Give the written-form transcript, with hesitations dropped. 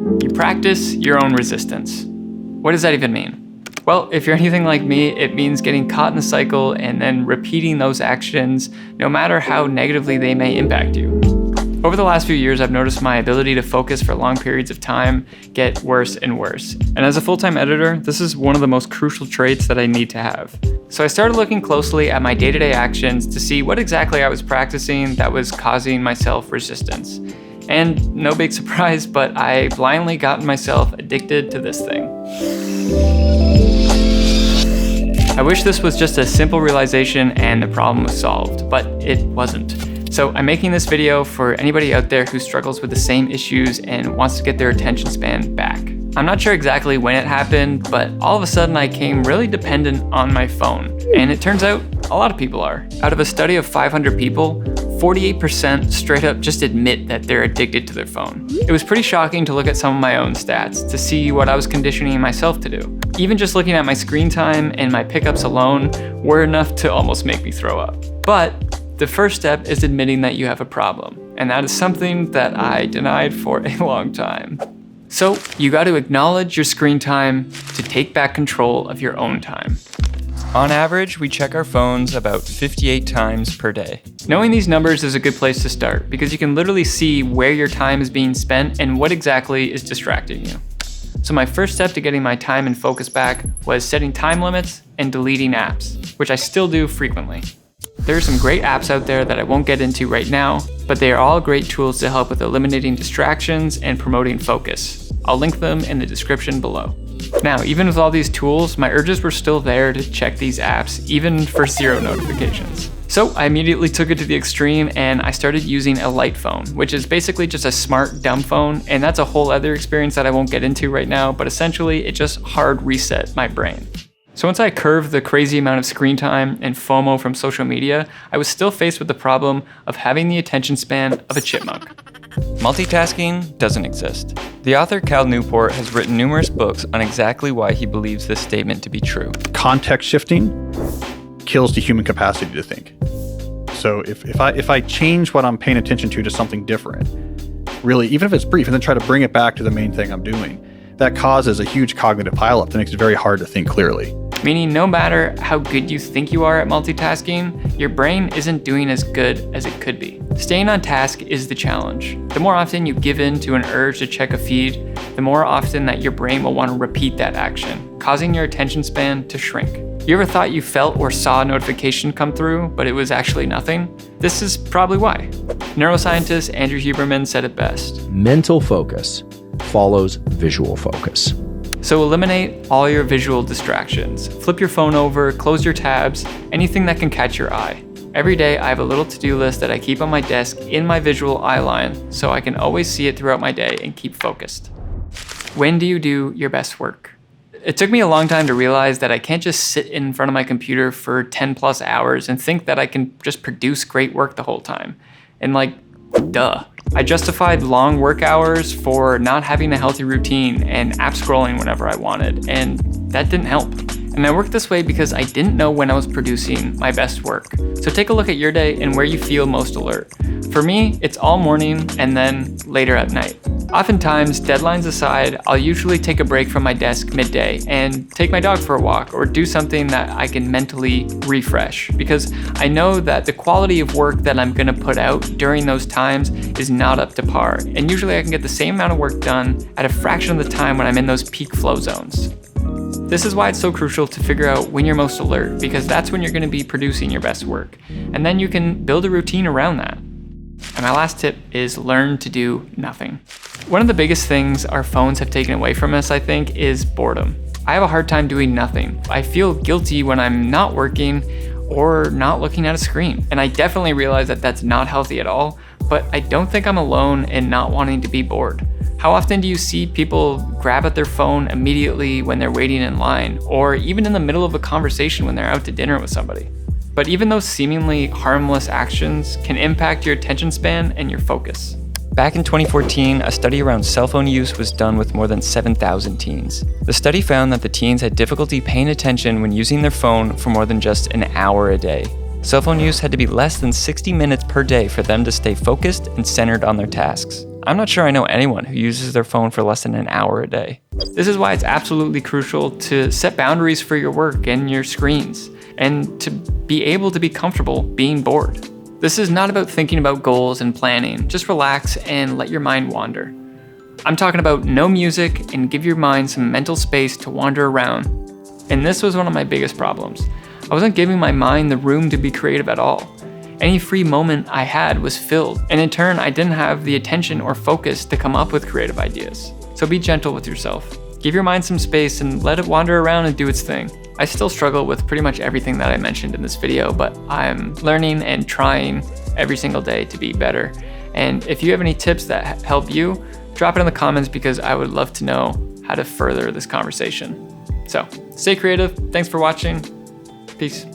You practice your own resistance. What does that even mean? Well, if you're anything like me, it means getting caught in the cycle and then repeating those actions, no matter how negatively they may impact you. Over the last few years, I've noticed my ability to focus for long periods of time get worse and worse. And as a full-time editor, this is one of the most crucial traits that I need to have. So I started looking closely at my day-to-day actions to see what exactly I was practicing that was causing myself resistance. And no big surprise, but I blindly gotten myself addicted to this thing. I wish this was just a simple realization and the problem was solved, but it wasn't. So I'm making this video for anybody out there who struggles with the same issues and wants to get their attention span back. I'm not sure exactly when it happened, but all of a sudden I became really dependent on my phone. And it turns out a lot of people are. Out of a study of 500 people, 48% straight up just admit that they're addicted to their phone. It was pretty shocking to look at some of my own stats to see what I was conditioning myself to do. Even just looking at my screen time and my pickups alone were enough to almost make me throw up. But the first step is admitting that you have a problem, and that is something that I denied for a long time. So you got to acknowledge your screen time to take back control of your own time. On average, we check our phones about 58 times per day. Knowing these numbers is a good place to start because you can literally see where your time is being spent and what exactly is distracting you. So my first step to getting my time and focus back was setting time limits and deleting apps, which I still do frequently. There are some great apps out there that I won't get into right now, but they are all great tools to help with eliminating distractions and promoting focus. I'll link them in the description below. Now, even with all these tools, my urges were still there to check these apps, even for 0 notifications. So I immediately took it to the extreme and I started using a light phone, which is basically just a smart dumb phone, and that's a whole other experience that I won't get into right now, but essentially it just hard reset my brain. So once I curved the crazy amount of screen time and FOMO from social media, I was still faced with the problem of having the attention span of a chipmunk. Multitasking doesn't exist. The author Cal Newport has written numerous books on exactly why he believes this statement to be true. Context shifting kills the human capacity to think. So if I change what I'm paying attention to something different, really, even if it's brief, and then try to bring it back to the main thing I'm doing, that causes a huge cognitive pileup that makes it very hard to think clearly. Meaning no matter how good you think you are at multitasking, your brain isn't doing as good as it could be. Staying on task is the challenge. The more often you give in to an urge to check a feed, the more often that your brain will want to repeat that action, causing your attention span to shrink. You ever thought you felt or saw a notification come through, but it was actually nothing? This is probably why. Neuroscientist Andrew Huberman said it best. Mental focus follows visual focus. So eliminate all your visual distractions. Flip your phone over, close your tabs, anything that can catch your eye. Every day I have a little to-do list that I keep on my desk in my visual eye line so I can always see it throughout my day and keep focused. When do you do your best work? It took me a long time to realize that I can't just sit in front of my computer for 10 plus hours and think that I can just produce great work the whole time. And duh. I justified long work hours for not having a healthy routine and app scrolling whenever I wanted, and that didn't help. And I worked this way because I didn't know when I was producing my best work. So take a look at your day and where you feel most alert. For me, it's all morning and then later at night. Oftentimes, deadlines aside, I'll usually take a break from my desk midday and take my dog for a walk or do something that I can mentally refresh, because I know that the quality of work that I'm gonna put out during those times is not up to par. And usually I can get the same amount of work done at a fraction of the time when I'm in those peak flow zones. This is why it's so crucial to figure out when you're most alert, because that's when you're going to be producing your best work. And then you can build a routine around that. And my last tip is learn to do nothing. One of the biggest things our phones have taken away from us, I think, is boredom. I have a hard time doing nothing. I feel guilty when I'm not working or not looking at a screen. And I definitely realize that that's not healthy at all, but I don't think I'm alone in not wanting to be bored. How often do you see people grab at their phone immediately when they're waiting in line, or even in the middle of a conversation when they're out to dinner with somebody? But even those seemingly harmless actions can impact your attention span and your focus. Back in 2014, a study around cell phone use was done with more than 7,000 teens. The study found that the teens had difficulty paying attention when using their phone for more than just an hour a day. Cell phone use had to be less than 60 minutes per day for them to stay focused and centered on their tasks. I'm not sure I know anyone who uses their phone for less than an hour a day. This is why it's absolutely crucial to set boundaries for your work and your screens, and to be able to be comfortable being bored. This is not about thinking about goals and planning. Just relax and let your mind wander. I'm talking about no music and give your mind some mental space to wander around. And this was one of my biggest problems. I wasn't giving my mind the room to be creative at all. Any free moment I had was filled, and in turn, I didn't have the attention or focus to come up with creative ideas. So be gentle with yourself. Give your mind some space and let it wander around and do its thing. I still struggle with pretty much everything that I mentioned in this video, but I'm learning and trying every single day to be better. And if you have any tips that help you, drop it in the comments because I would love to know how to further this conversation. So stay creative. Thanks for watching. Peace.